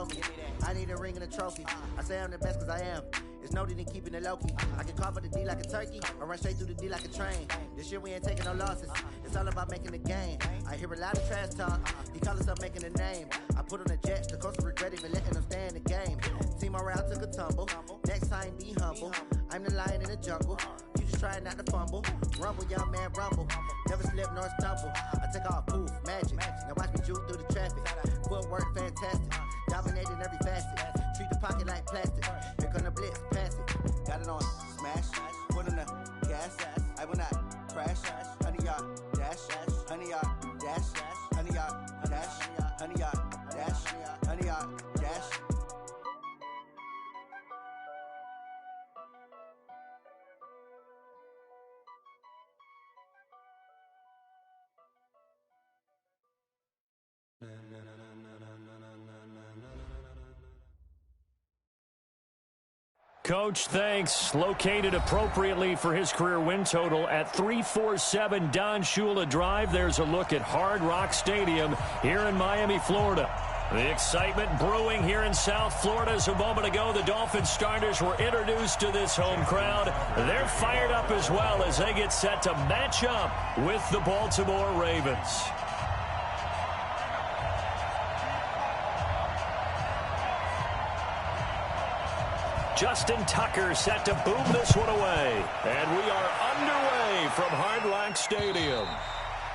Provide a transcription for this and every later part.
told me. I need a ring and a trophy. I say I'm the best because I am. It's no need in keeping it low-key. I can carve up the D like a turkey or run straight through the D like a train. This year we ain't taking no losses. It's all about making the game. I hear a lot of trash talk. He call himself making a name. I put on the Jets. The coach will regret even letting them stay in the game. Team morale took a tumble. Next time, be humble. I'm the lion in the jungle. You just try not to fumble. Rumble, young man, rumble. Never slip nor stumble. I take off, poof, magic. Now watch me juke through the traffic. Footwork, fantastic. Dominating every facet. Treat the pocket like plastic. Here come the blitz, pass it. Got it on smash. Put in the gas. I will not crash. 100-yard dash. 100-yard dash. 100-yard dash. 100-yard dash. 100-yard dash. Coach, thanks. Located appropriately for his career win total at 347 Don Shula Drive. There's a look at Hard Rock Stadium here in Miami, Florida. The excitement brewing here in South Florida as a moment ago the Dolphins starters were introduced to this home crowd. They're fired up as well as they get set to match up with the Baltimore Ravens. Justin Tucker set to boom this one away. And we are underway from Hard Rock Stadium.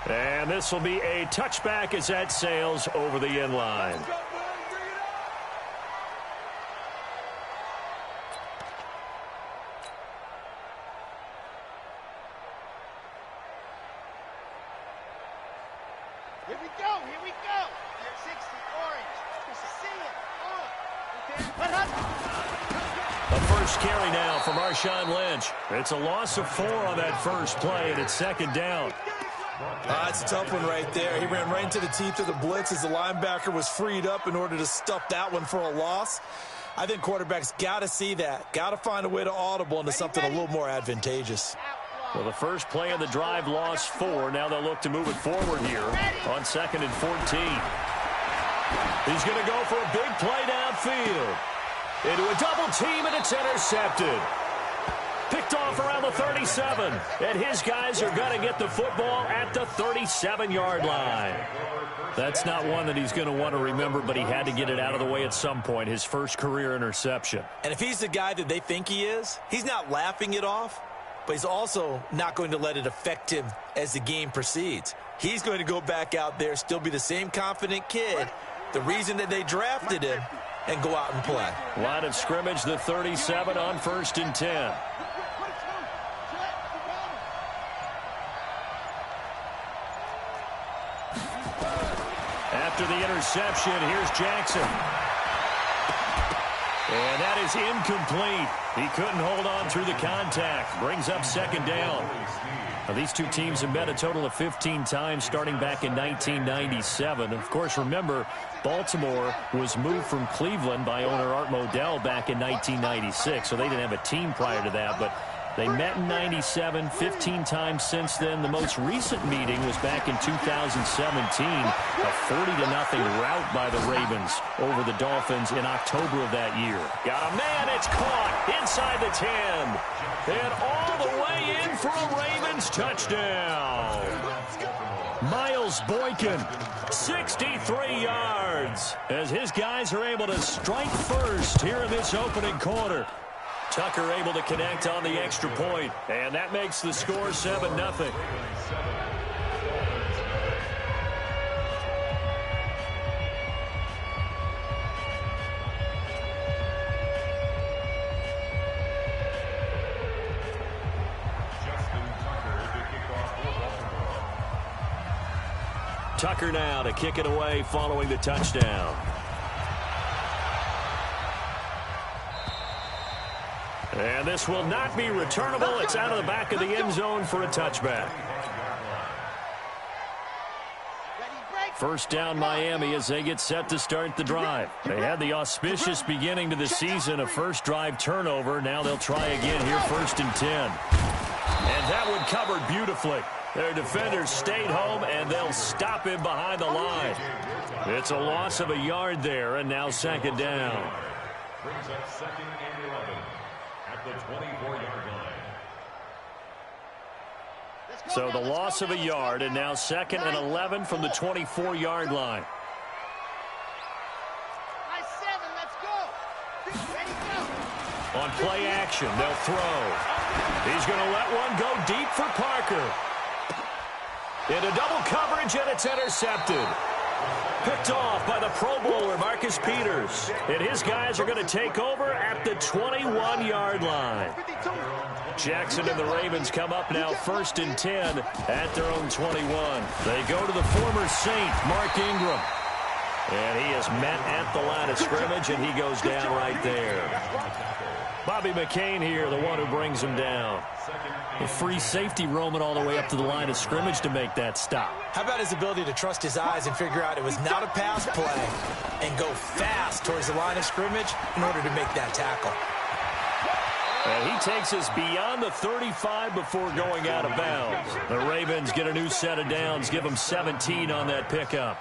And this will be a touchback as that sails over the end line. Here we go, here we go. 60, orange. See it. A first carry now from Marshawn Lynch. It's a loss of 4 on that first play, and it's second down. That's a tough one right there. He ran right into the teeth of the blitz as the linebacker was freed up in order to stuff that one for a loss. I think quarterbacks got to see that. Got to find a way to audible into something a little more advantageous. Well, the first play of the drive lost 4. Now they'll look to move it forward here on 2nd and 14. He's going to go for a big play downfield. Into a double team, and it's intercepted. Picked off around the 37. And his guys are going to get the football at the 37-yard line. That's not one that he's going to want to remember, but he had to get it out of the way at some point, his first career interception. And if he's the guy that they think he is, he's not laughing it off, but he's also not going to let it affect him as the game proceeds. He's going to go back out there, still be the same confident kid, the reason that they drafted him, and go out and play. Line of scrimmage, the 37 on 1st and 10. After the interception, here's Jackson. And that is incomplete. He couldn't hold on through the contact. Brings up second down. Now, these two teams have met a total of 15 times starting back in 1997. Of course, remember, Baltimore was moved from Cleveland by owner Art Modell back in 1996, so they didn't have a team prior to that, but they met in 97, 15 times since then. The most recent meeting was back in 2017, a 40-0 rout by the Ravens over the Dolphins in October of that year. Got a man, it's caught inside the 10, and all the way in for a Ravens touchdown. Miles Boykin, 63 yards, as his guys are able to strike first here in this opening quarter. Tucker able to connect on the extra point, and that makes the score 7-0. Tucker now to kick it away following the touchdown. And this will not be returnable. It's out of the back of the end zone for a touchback. First down Miami as they get set to start the drive. They had the auspicious beginning to the season, a first drive turnover. Now they'll try again here, 1st and 10. And that one covered beautifully. Their defenders stayed home, and they'll stop him behind the line. It's a loss of a yard there, and now second down. Brings up 2nd and 11 at the 24-yard line. So the loss of a yard, and now 2nd and 11 from the 24-yard line. Nice 7, let's go. Ready, go. On play action, they'll throw. He's going to let one go deep for Parker. Into double coverage, and it's intercepted. Picked off by the Pro Bowler, Marcus Peters. And his guys are going to take over at the 21-yard line. Jackson and the Ravens come up now 1st and 10 at their own 21. They go to the former Saint, Mark Ingram. And he is met at the line of scrimmage, and he goes down right there. Bobby McCain here, the one who brings him down. A free safety roaming all the way up to the line of scrimmage to make that stop. How about his ability to trust his eyes and figure out it was not a pass play and go fast towards the line of scrimmage in order to make that tackle. And he takes us beyond the 35 before going out of bounds. The Ravens get a new set of downs, give them 17 on that pickup.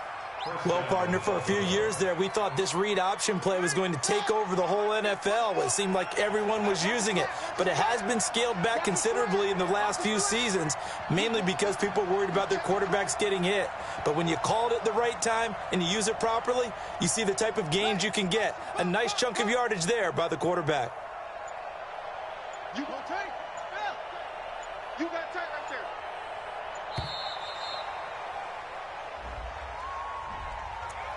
Well, partner, for a few years there, we thought this read option play was going to take over the whole NFL. It seemed like everyone was using it, but it has been scaled back considerably in the last few seasons, mainly because people are worried about their quarterbacks getting hit. But when you call it at the right time and you use it properly, you see the type of gains you can get. A nice chunk of yardage there by the quarterback. You gonna take? Bill, you got take right there.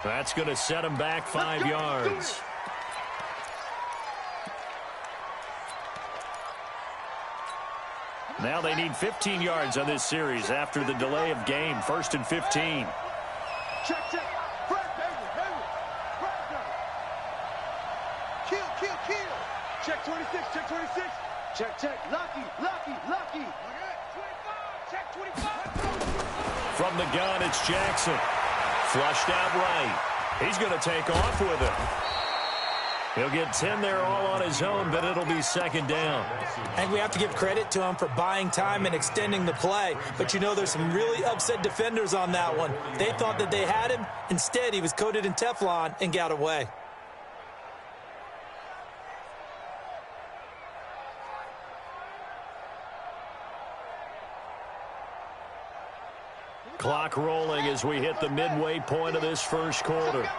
That's going to set him back 5 yards. Now they need 15 yards on this series after the delay of game. 1st and 15. Check. Kill. Check 26. Check. Lucky. 25. Check 25. From the gun, it's Jackson. Flushed out right. He's going to take off with it. He'll get 10 there all on his own, but it'll be 2nd down. And we have to give credit to him for buying time and extending the play. But you know, there's some really upset defenders on that one. They thought that they had him. Instead, he was coated in Teflon and got away. Clock rolling as we hit the midway point of this first quarter.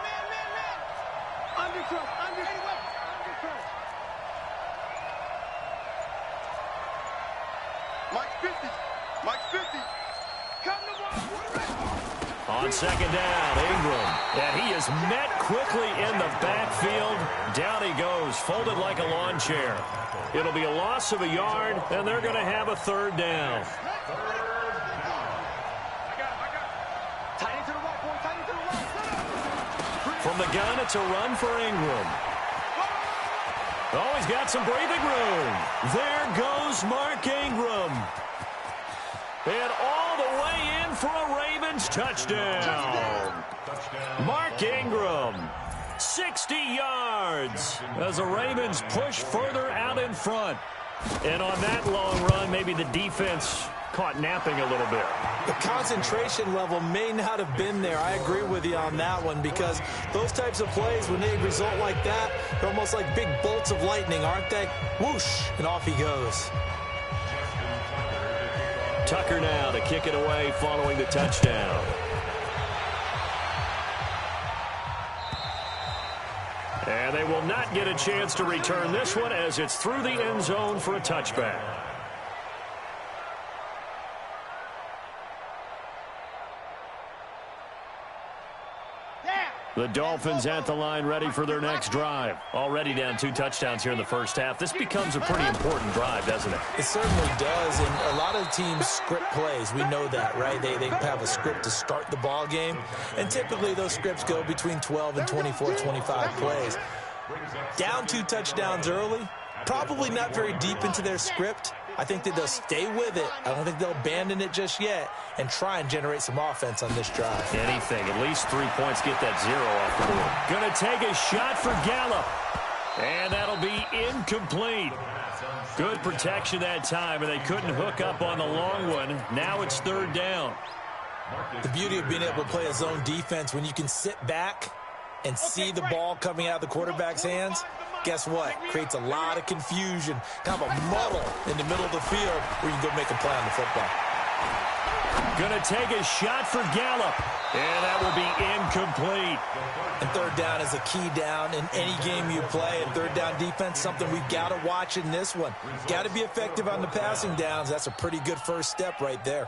Mike 50. On 2nd down, Ingram. And he is met quickly in the backfield. Down he goes, folded like a lawn chair. It'll be a loss of a yard, and they're going to have a 3rd down. From the gun, it's a run for Ingram. Oh, he's got some breathing room. There goes Mark Ingram. And all the way in for a Ravens touchdown. Mark Ingram, 60 yards as the Ravens push further out in front. And on that long run, maybe the defense caught napping a little bit. The concentration level may not have been there. I agree with you on that one, because those types of plays, when they result like that, they're almost like big bolts of lightning, aren't they? Whoosh, and off he goes. Tucker now to kick it away following the touchdown. And they will not get a chance to return this one as it's through the end zone for a touchback. The Dolphins at the line, ready for their next drive. Already down 2 touchdowns here in the first half. This becomes a pretty important drive, doesn't it? It certainly does, and a lot of teams script plays. We know that, right? They have a script to start the ball game, and typically those scripts go between 12 and 24, 25 plays. Down 2 touchdowns early, probably not very deep into their script. I think that they'll stay with it. I don't think they'll abandon it just yet and try and generate some offense on this drive. Anything. At least 3 points. Get that 0 off the board. Going to take a shot for Gallup. And that'll be incomplete. Good protection that time, and they couldn't hook up on the long one. Now it's third down. The beauty of being able to play a zone defense when you can sit back and see the ball coming out of the quarterback's hands, guess what? Creates a lot of confusion, kind of a muddle in the middle of the field where you can go make a play on the football. Going to take a shot for Gallup, and that will be incomplete. And third down is a key down in any game you play. And third down defense, something we've got to watch in this one. Got to be effective on the passing downs. That's a pretty good first step right there.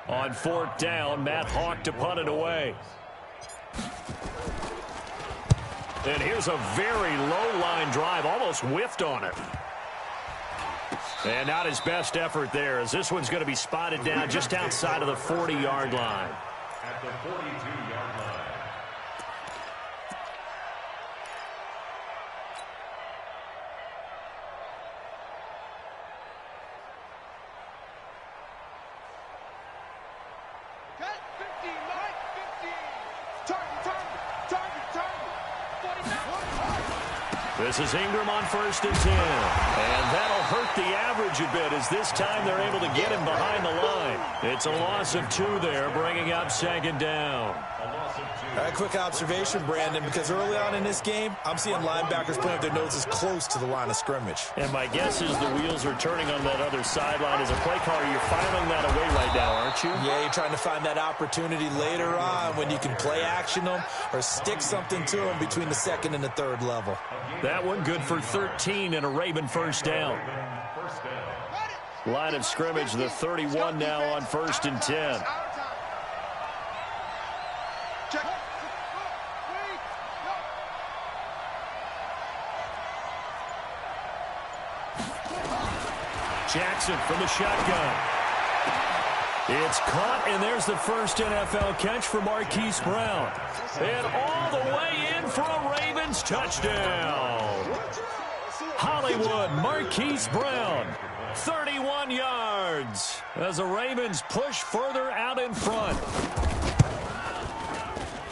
On fourth down, Matt Hawk to punt it away. And here's a very low-line drive, almost whiffed on it. And not his best effort there, as this one's going to be spotted down just outside of the 40-yard line. At the 42-yard line. This is Ingram on 1st and 10. And that'll hurt the average a bit, as this time they're able to get him behind the line. It's a loss of 2 there, bringing up 2nd down. All right, quick observation, Brandon, because early on in this game, I'm seeing linebackers putting up their noses close to the line of scrimmage. And my guess is the wheels are turning on that other sideline. As a play caller, you're filing that away right now, aren't you? Yeah, you're trying to find that opportunity later on when you can play action them or stick something to them between the 2nd and the 3rd level. That one good for 13 and a Raven first down. Line of scrimmage, the 31 now on 1st and 10. Jackson from the shotgun. It's caught, and there's the first NFL catch for Marquise Brown. And all the way in for a Ravens touchdown. Hollywood, Marquise Brown, 31 yards, as the Ravens push further out in front.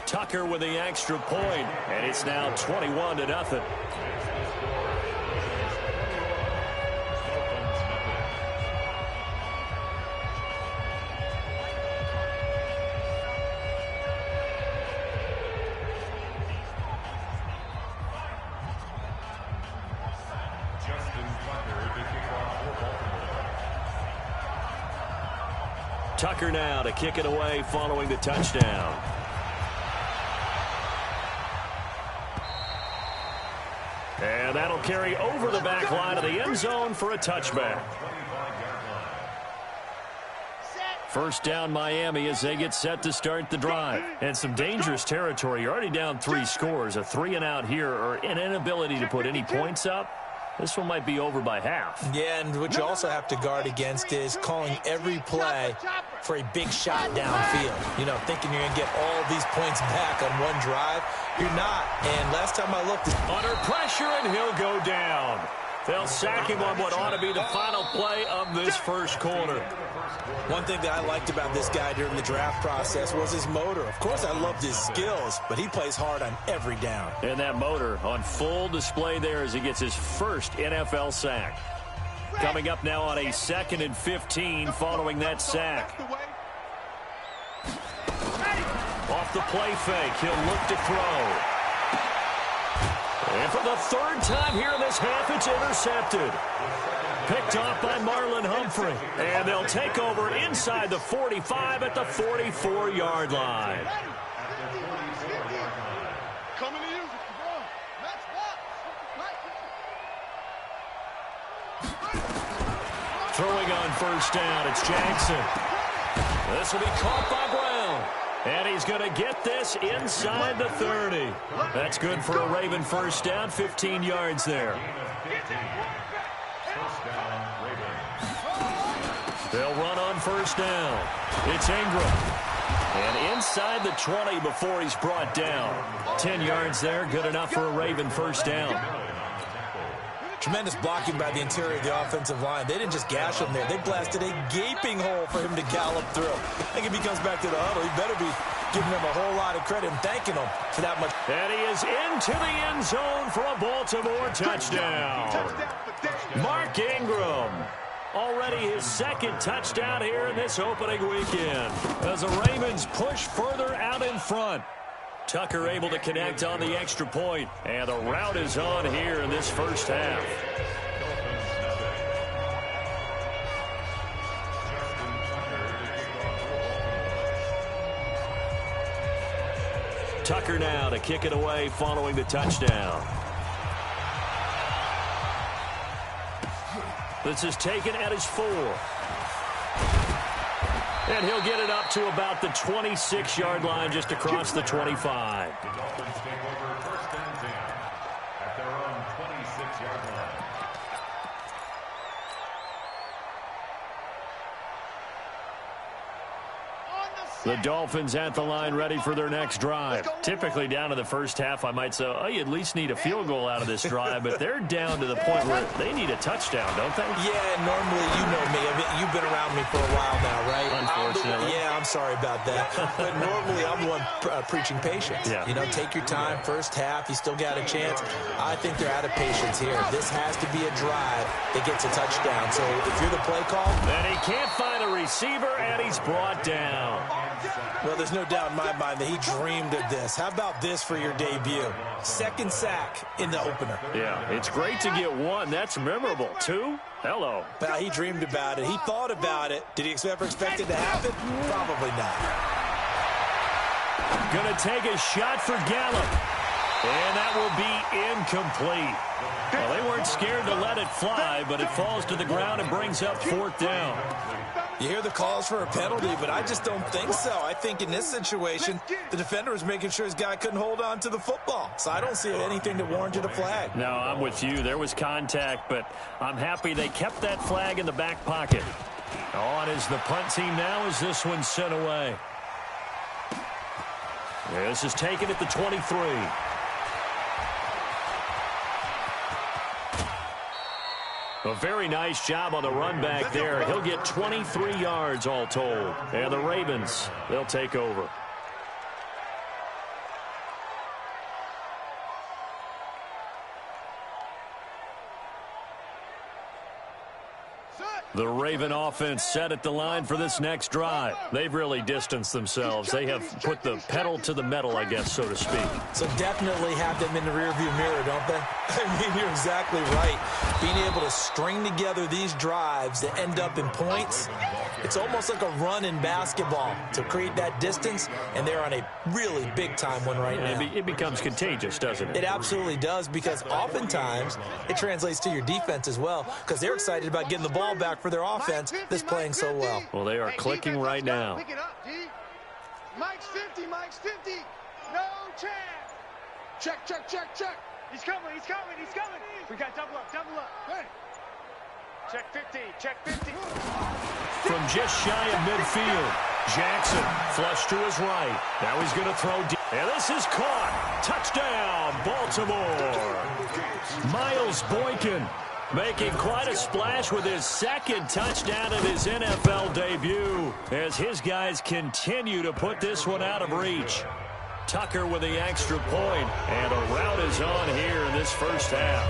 Tucker with the extra point, and it's now 21-0. Tucker now to kick it away following the touchdown. And that'll carry over the back line of the end zone for a touchback. First down Miami as they get set to start the drive. And some dangerous territory. You're already down 3 scores. A 3-and-out here, or an inability to put any points up. This one might be over by half. Yeah, and what you also have to guard against is calling every play for a big shot downfield. You know, thinking you're going to get all these points back on one drive. You're not. And last time I looked, under pressure, and he'll go down. They'll sack him on what ought to be the final play of this first quarter. One thing that I liked about this guy during the draft process was his motor. Of course, I loved his skills, but he plays hard on every down. And that motor on full display there as he gets his first NFL sack. Coming up now on a 2nd and 15 following that sack. Off the play fake, he'll look to throw. And for the 3rd time here in this half, it's intercepted. Picked off by Marlon Humphrey. And they'll take over inside the 45 at the 44-yard line. Throwing on first down, it's Jackson. This will be caught by Brown. And he's going to get this inside the 30. That's good for a Raven first down, 15 yards there. They'll run on first down. It's Ingram. And inside the 20 before he's brought down. 10 yards there, good enough for a Raven first down. Tremendous blocking by the interior of the offensive line. They didn't just gash him there. They blasted a gaping hole for him to gallop through. I think if he comes back to the huddle, he better be giving them a whole lot of credit and thanking them for that much. And he is into the end zone for a Baltimore touchdown. Mark Ingram. Already his second touchdown here in this opening weekend as the Ravens push further out in front. Tucker able to connect on the extra point, and the route is on here in this first half. Tucker now to kick it away following the touchdown. This is taken at his 4. And he'll get it up to about the 26-yard line just across the 25. The Dolphins take over first and 10 at their own 26-yard line. The Dolphins at the line ready for their next drive. Typically down to the first half, I might say, oh, you at least need a field goal out of this drive, but they're down to the point where they need a touchdown, don't they? Yeah, normally, you know me. I mean, you've been around me for a while now, right? Unfortunately. I'm sorry about that. But normally, I'm the one preaching patience. Yeah. You know, take your time. First half, you still got a chance. I think they're out of patience here. This has to be a drive that gets a touchdown. So if you're the play call. And he can't find a receiver, and he's brought down. Well, there's no doubt in my mind that he dreamed of this. How about this for your debut? Second sack in the opener. Yeah, it's great to get 1. That's memorable. 2? Hello. Well, he dreamed about it. He thought about it. Did he ever expect it to happen? Probably not. Going to take a shot for Gallup. And that will be incomplete. Well, they weren't scared to let it fly, but it falls to the ground and brings up 4th down. You hear the calls for a penalty, but I just don't think so. I think in this situation, the defender was making sure his guy couldn't hold on to the football. So I don't see anything that warranted a flag. No, I'm with you. There was contact, but I'm happy they kept that flag in the back pocket. On is the punt team now as this one's sent away. This is taken at the 23. A very nice job on the run back there. He'll get 23 yards all told. And the Ravens, they'll take over. The Raven offense set at the line for this next drive. They've really distanced themselves. They have put the pedal to the metal, I guess, so to speak. So definitely have them in the rearview mirror, don't they? I mean, you're exactly right. Being able to string together these drives that end up in points, it's almost like a run in basketball to create that distance, and they're on a really big-time one right now. It becomes contagious, doesn't it? It absolutely does, because oftentimes it translates to your defense as well, because they're excited about getting the ball back for their offense that's playing so well. Well, they are clicking right now. Pick it up, D. Mike's 50, Mike's 50. No chance. Check, check, check, check. He's coming, he's coming, he's coming. We got double up, double up. Hey. Check 50, check 50. From just shy of midfield, Jackson flush to his right. Now he's going to throw deep. And this is caught. Touchdown, Baltimore. Miles Boykin making quite a splash with his second touchdown of his NFL debut as his guys continue to put this one out of reach. Tucker with the extra point, and a rout is on here in this first half.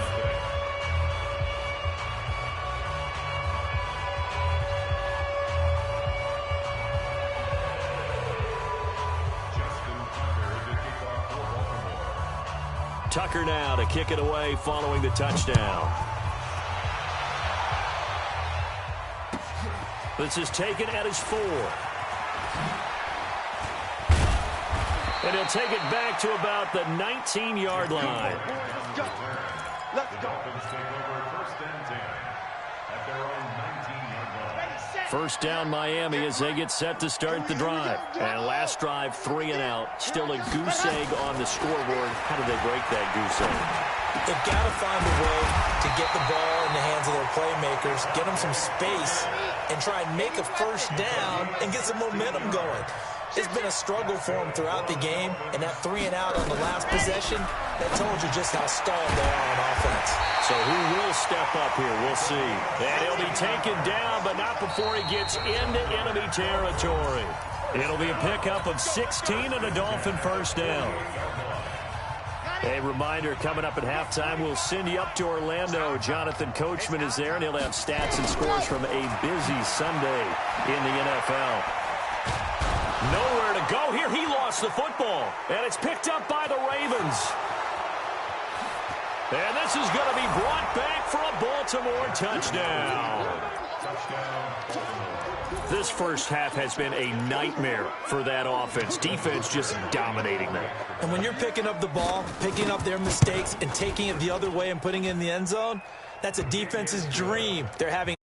Tucker now to kick it away following the touchdown. This is taken at his 4. And he'll take it back to about the 19-yard line. Let's go. Let's go. First down Miami as they get set to start the drive. And last drive, 3 and out. Still a goose egg on the scoreboard. How do they break that goose egg? They've got to find a way to get the ball in the hands of their playmakers, get them some space, and try and make a first down and get some momentum going. It's been a struggle for them throughout the game, and that 3 and out on the last possession, that told you just how stalled they are on offense. So who will step up here? We'll see. And he'll be taken down, but not before he gets into enemy territory. It'll be a pickup of 16 and a Dolphin first down. A reminder, coming up at halftime, we'll send you up to Orlando. Jonathan Coachman is there, and he'll have stats and scores from a busy Sunday in the NFL. Nowhere to go here. He lost the football, and it's picked up by the Ravens. And this is going to be brought back for a Baltimore touchdown. This first half has been a nightmare for that offense. Defense just dominating them. And when you're picking up the ball, picking up their mistakes, and taking it the other way and putting it in the end zone, that's a defense's dream. They're having